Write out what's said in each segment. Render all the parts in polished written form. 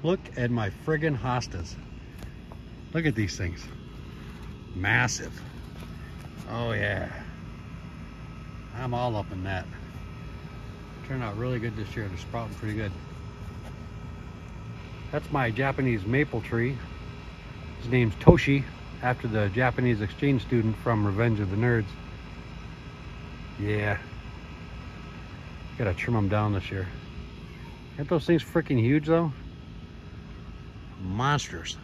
Look at my friggin' hostas. Look at these things. Massive. Oh yeah. I'm all up in that. Turned out really good this year. They're sprouting pretty good. That's my Japanese maple tree. His name's Toshi, after the Japanese exchange student from Revenge of the Nerds. Yeah. Gotta trim them down this year. Aren't those things freaking huge though? Monsters.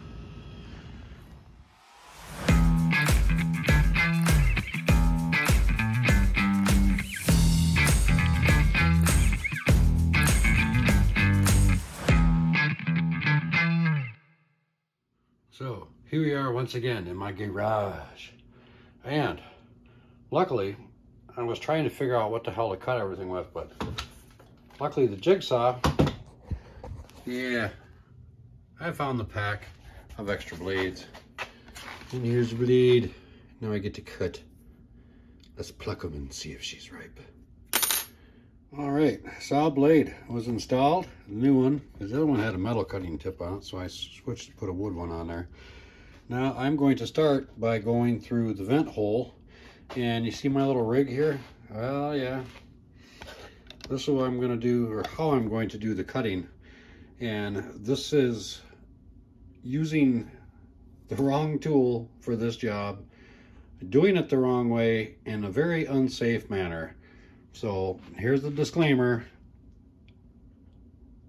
So here we are once again in my garage, and luckily I was trying to figure out what the hell to cut everything with, but luckily the jigsaw, yeah, I found the pack of extra blades. And here's the blade. Now I get to cut. Let's pluck them and see if she's ripe. All right, saw blade was installed, a new one, because the other one had a metal cutting tip on it, so I switched to put a wood one on there. Now I'm going to start by going through the vent hole, and you see my little rig here? Well, yeah. This is what I'm going to do, or how I'm going to do the cutting. And this is using the wrong tool for this job, doing it the wrong way in a very unsafe manner. So here's the disclaimer.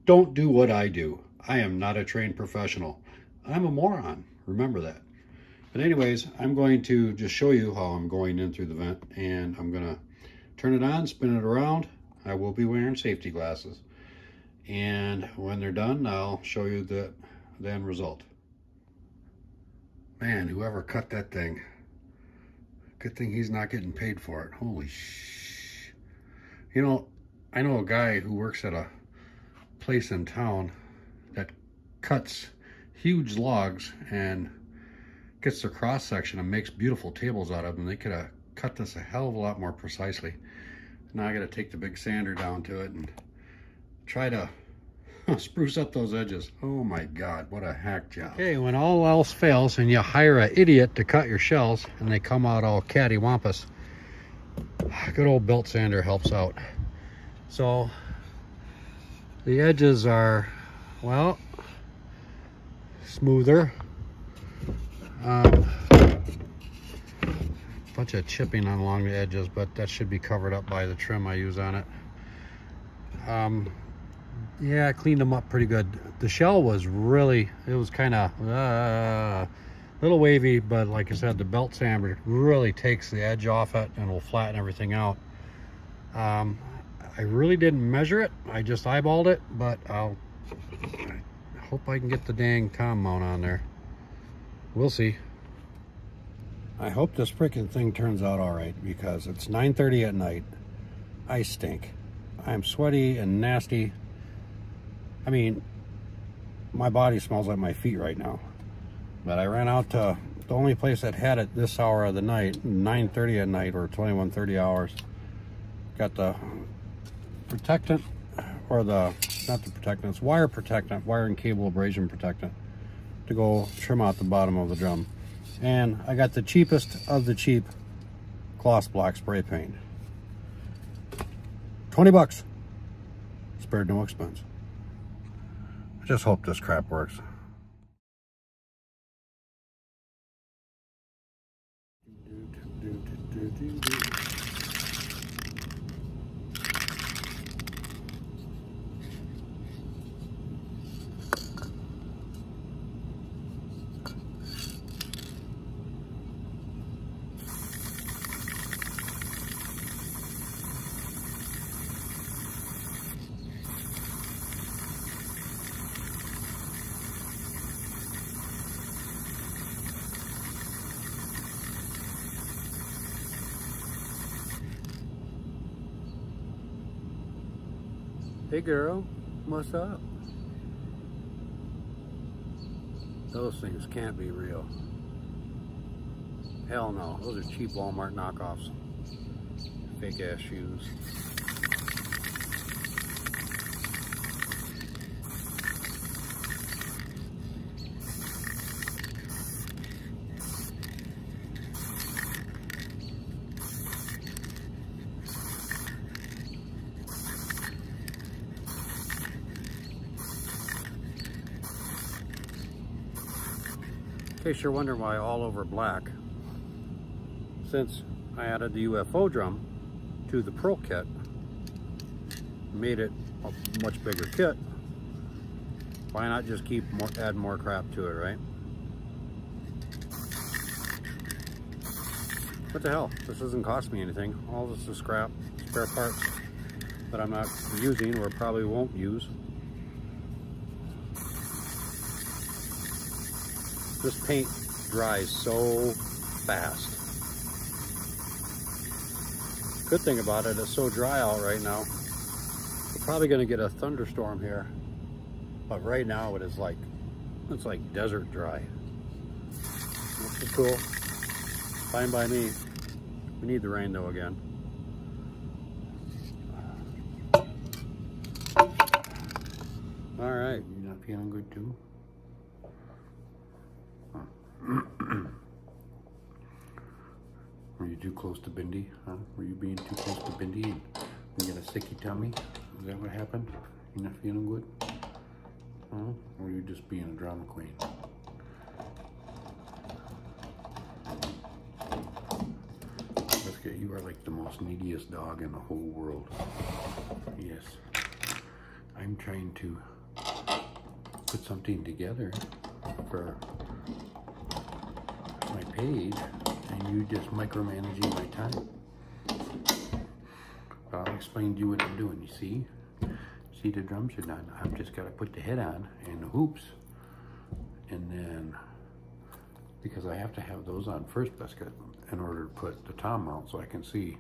Don't do what I do. I am not a trained professional. I'm a moron. Remember that. But anyways, I'm going to just show you how I'm going in through the vent, and I'm going to turn it on, spin it around. I will be wearing safety glasses. And when they're done, I'll show you the end result. Man, whoever cut that thing, good thing he's not getting paid for it. Holy sh! You know, I know a guy who works at a place in town that cuts huge logs and gets the cross section and makes beautiful tables out of them. They could have cut this a hell of a lot more precisely. Now I got to take the big sander down to it and try to spruce up those edges. Oh my God, what a hack job. Okay, when all else fails and you hire an idiot to cut your shells and they come out all cattywampus, good old belt sander helps out. So the edges are, well, smoother. Bunch of chipping along the edges, but that should be covered up by the trim I use on it. Yeah, I cleaned them up pretty good. The shell was really, it was kind of a little wavy, but like I said, the belt sander really takes the edge off it and will flatten everything out. I really didn't measure it. I just eyeballed it, but I hope I can get the dang com mount on there. We'll see. I hope this freaking thing turns out all right, because it's 9:30 at night. I stink. I'm sweaty and nasty. I mean, my body smells like my feet right now. But I ran out to the only place that had it this hour of the night, 9:30 at night, or 21:30 hours. Got the protectant, or not the protectant, it's wire protectant, wire and cable abrasion protectant, to go trim out the bottom of the drum. And I got the cheapest of the cheap gloss black spray paint. 20 bucks. Spared no expense. I just hope this crap works. Hey girl, what's up? Those things can't be real. Hell no, those are cheap Walmart knockoffs. Fake ass shoes. In case you're wondering why all over black, since I added the UFO drum to the Pro kit, made it a much bigger kit, why not just add more crap to it, right? What the hell? This doesn't cost me anything. All this is scrap, spare parts that I'm not using or probably won't use. This paint dries so fast. Good thing about it, it's so dry out right now. We're probably gonna get a thunderstorm here, but right now it's like desert dry. Which is cool. Fine by me. We need the rain though again. All right, you not feeling good too? Were you too close to Bindi? Huh? Were you being too close to Bindi and you got a sicky tummy? Is that what happened? You not feeling good? Huh? Or were you just being a drama queen? You are like the most neediest dog in the whole world. Yes. I'm trying to put something together for my page, and you just micromanaging my time. I'll explain to you what I'm doing. You see? See, the drums are done. I've just got to put the head on and the hoops, and then because I have to have those on first basket in order to put the tom mount so I can see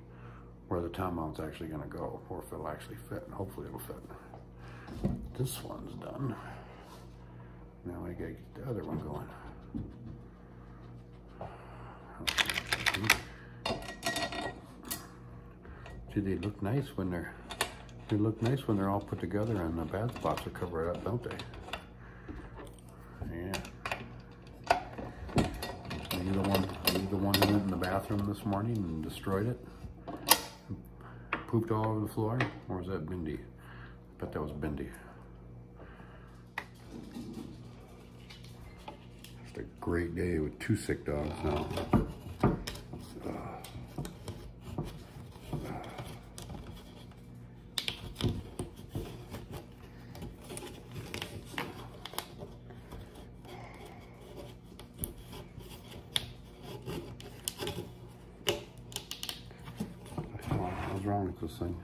where the tom mount's actually going to go, or if it'll actually fit, and hopefully it'll fit. This one's done. Now I gotta get the other one going. See, they look nice when they're all put together and the bad spots are covered up, don't they? Yeah. Are you the one who went in the bathroom this morning and destroyed it? Pooped all over the floor? Or was that Bindi? I bet that was Bindi. Just a great day with 2 sick dogs now. What's wrong with those things?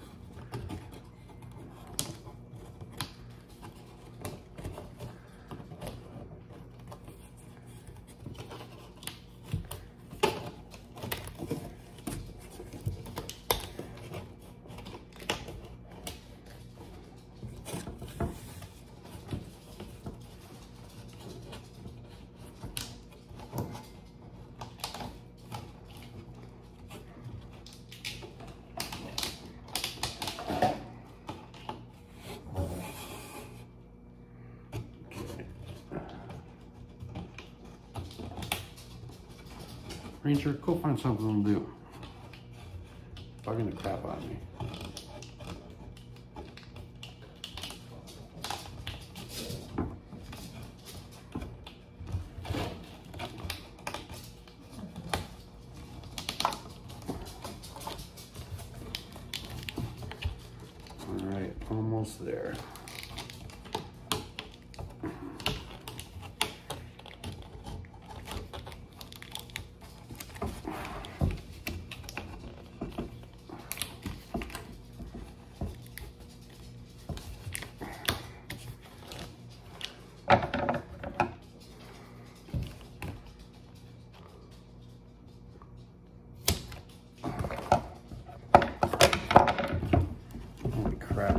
Ranger, go find something to do. Bugging the crap out of me. All right, almost there.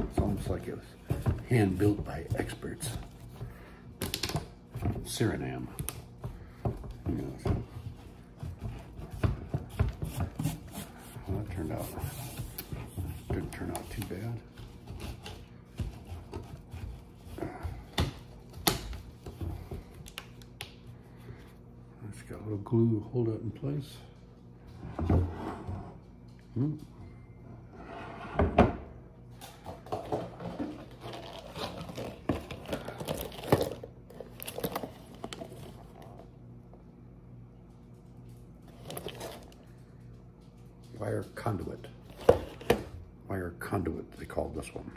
It's almost like it was hand built by experts. Suriname. Well, that turned out, didn't turn out too bad. It's got a little glue to hold it in place. wire conduit. Wire conduit, they called this one.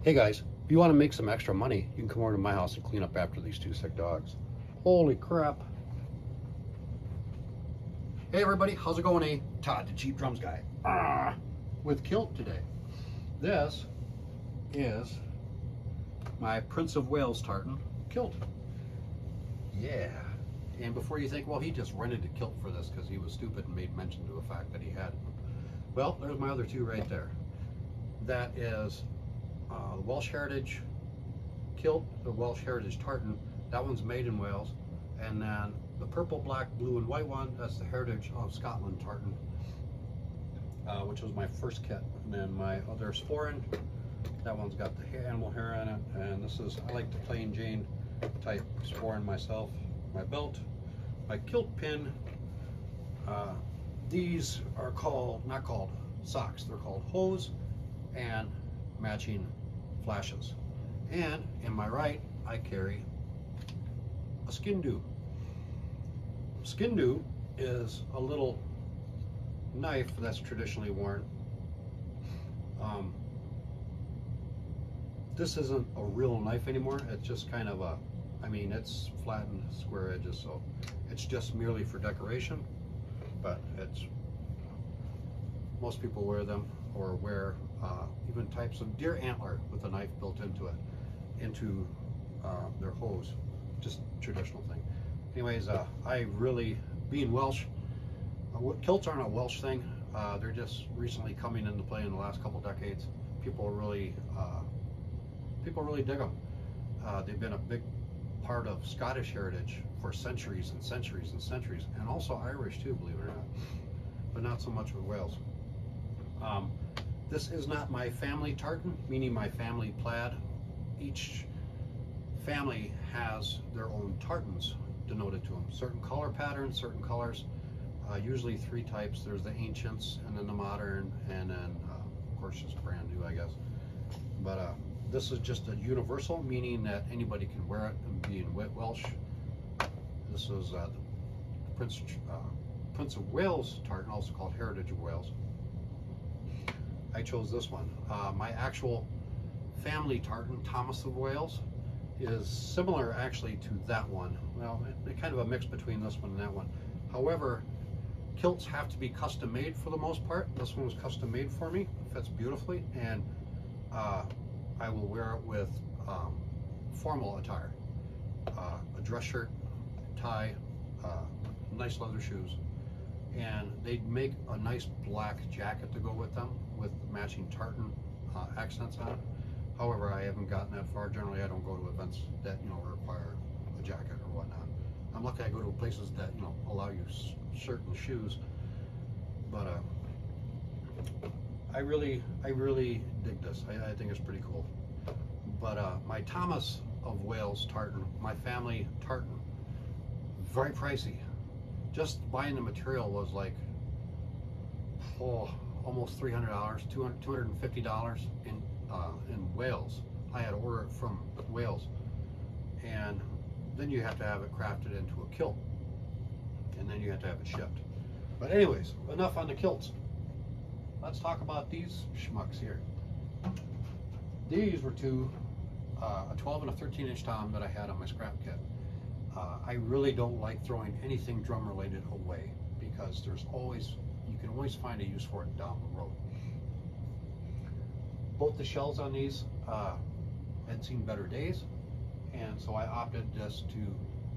Hey guys, if you want to make some extra money, you can come over to my house and clean up after these two sick dogs. Holy crap. Hey everybody, how's it going? Todd, the cheap drums guy, with kilt today. This is my Prince of Wales tartan kilt. Yeah. And before you think, well, he just rented a kilt for this because he was stupid and made mention to the fact that he had one. Well, there's my other two right there. That is the Welsh Heritage kilt, the Welsh Heritage tartan. That one's made in Wales. And then the purple, black, blue, and white one, that's the Heritage of Scotland tartan, which was my first kit. And then my other sporran, that one's got the animal hair in it. And this is, I like the plain Jane type sporran myself. My belt, my kilt pin. These are not called socks, they're called hose, and matching flashes. And in my right, I carry a skin do. Skin do is a little knife that's traditionally worn. This isn't a real knife anymore. It's just kind of a, I mean, it's flattened square edges, so it's just merely for decoration, but it's, most people wear them, or wear even types of deer antler with a knife built into it, into their hose, just traditional thing. Anyways, I really, being Welsh, kilts aren't a Welsh thing. They're just recently coming into play in the last couple decades. People really dig them. They've been a big part of Scottish heritage for centuries and centuries and centuries, and also Irish too, believe it or not, but not so much with Wales. This is not my family tartan, meaning my family plaid. Each family has their own tartans denoted to them. Certain color patterns, certain colors, usually three types. There's the ancients, and then the modern, and then of course just brand new, I guess. But this is just a universal, meaning that anybody can wear it and be in Welsh. This is the Prince of Wales tartan, also called Heritage of Wales. I chose this one. My actual family tartan, Thomas of Wales, is similar actually to that one. Well, kind of a mix between this one and that one. However, kilts have to be custom made for the most part. This one was custom made for me. It fits beautifully, and I will wear it with formal attire. A dress shirt, tie, nice leather shoes. And they'd make a nice black jacket to go with them, with matching tartan accents on it. However, I haven't gotten that far. Generally, I don't go to events that, you know, require a jacket or whatnot. I'm lucky I go to places that, you know, allow you shirt and shoes. But I really dig this. I think it's pretty cool. But my Thomas of Wales tartan, my family tartan, very pricey. Just buying the material was like, almost $300, $250 in Wales. I had to order it from Wales, and then you have to have it crafted into a kilt, and then you have to have it shipped. But anyways, enough on the kilts. Let's talk about these schmucks here. These were two, a 12 and a 13-inch tom that I had on my scrap kit. I really don't like throwing anything drum related away, because there's always, you can always find a use for it down the road. Both the shells on these had seen better days, and so I opted just to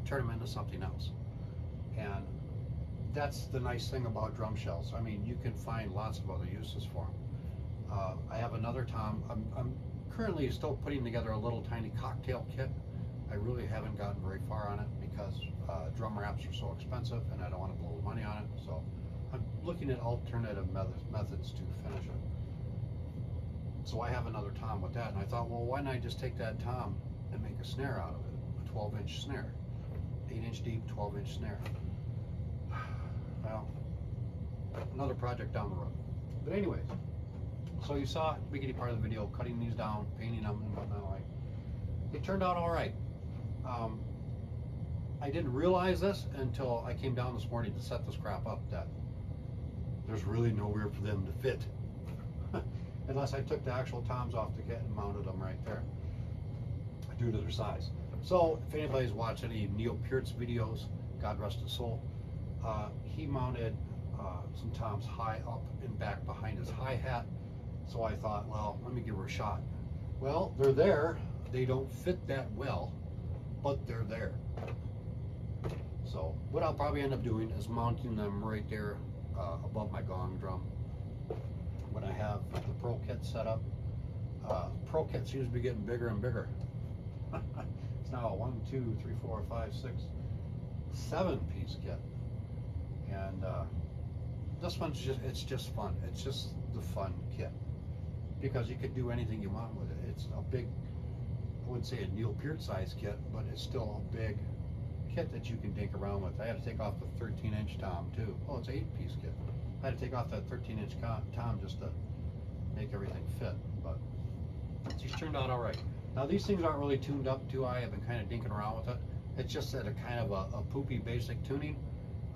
turn them into something else. And that's the nice thing about drum shells. I mean, you can find lots of other uses for them. I have another tom. I'm currently still putting together a little tiny cocktail kit. I really haven't gotten very far on it because drum wraps are so expensive, and I don't want to blow the money on it. So I'm looking at alternative methods to finish it. So I have another tom with that, and I thought, well, why not just take that tom and make a snare out of it, a 12-inch snare, 8-inch deep, 12-inch snare. Well, another project down the road. But anyways, so you saw the beginning part of the video, cutting these down, painting them, and whatnot. Like, it turned out all right. I didn't realize this until I came down this morning to set this crap up, that there's really nowhere for them to fit. Unless I took the actual toms off the kit and mounted them right there, due to their size. So if anybody's watched any Neil Peart's videos, God rest his soul, he mounted some toms high up and back behind his hi-hat. So I thought, well, let me give her a shot. Well, they're there. They don't fit that well, but they're there. So what I'll probably end up doing is mounting them right there above my gong drum when I have the Pro Kit set up. Pro Kit seems to be getting bigger and bigger. It's now a 1, 2, 3, 4, 5, 6, 7-piece kit. And this one's it's just fun. It's just the fun kit, because you could do anything you want with it. It's a big, I wouldn't say a Neil Peart size kit, but it's still a big kit that you can dink around with. I had to take off the 13-inch tom too. Oh, it's an 8-piece kit. I had to take off that 13-inch tom just to make everything fit, but these turned out all right. Now these things aren't really tuned up too high. I've been kind of dinking around with it. It's just at a kind of a poopy basic tuning.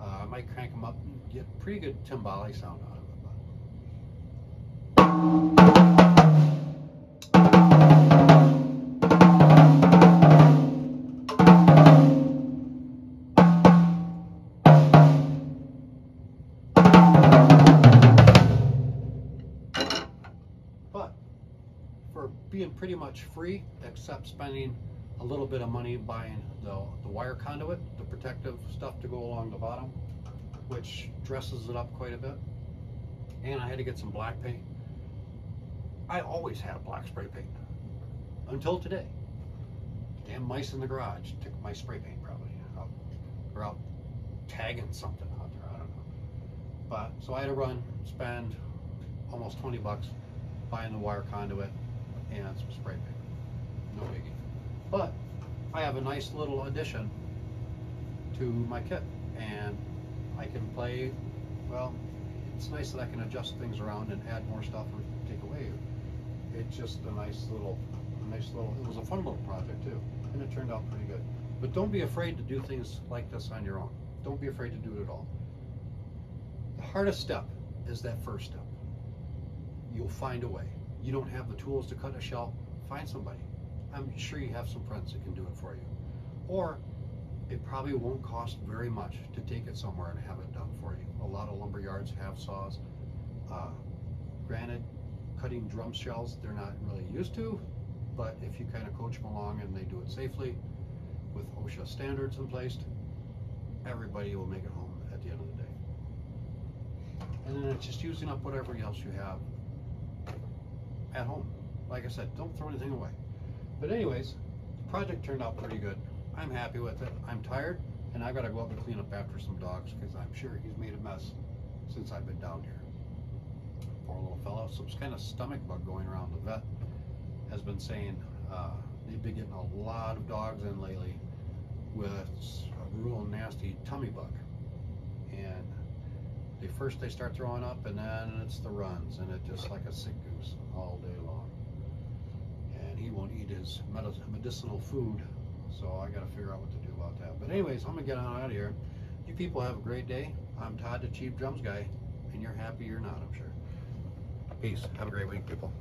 I might crank them up and get pretty good timbale sound out of it. But for being pretty much free, except spending a little bit of money buying the wire conduit, the protective stuff to go along the bottom, which dresses it up quite a bit. And I had to get some black paint. I always had black spray paint until today. Damn mice in the garage took my spray paint probably out, or out tagging something out there, I don't know. But so I had to spend almost 20 bucks buying the wire conduit and some spray paint. No biggie. But I have a nice little addition to my kit, and I can play, well, it's nice that I can adjust things around and add more stuff or take away. It's just a nice little, it was a fun little project too, and it turned out pretty good. But don't be afraid to do things like this on your own. Don't be afraid to do it at all. The hardest step is that first step. You'll find a way. You don't have the tools to cut a shell, find somebody. I'm sure you have some friends that can do it for you. Or it probably won't cost very much to take it somewhere and have it done for you. A lot of lumber yards have saws. Granted, cutting drum shells, they're not really used to, but if you kind of coach them along and they do it safely with OSHA standards in place, everybody will make it home at the end of the day. And then it's just using up whatever else you have at home. Like I said, don't throw anything away. But anyways, the project turned out pretty good. I'm happy with it. I'm tired, and I've got to go up and clean up after some dogs, because I'm sure he's made a mess since I've been down here. Poor little fella. Some kind of stomach bug going around. The vet has been saying they've been getting a lot of dogs in lately with a real nasty tummy bug. And first they start throwing up, and then it's the runs, and it's just like a sick goose all day long. And he won't eat his medicinal food, so I got to figure out what to do about that. But anyways, I'm gonna get on out of here. You people have a great day. I'm Todd, the Cheap Drums guy, and you're happy you're not, I'm sure. Peace. Have a great week, people.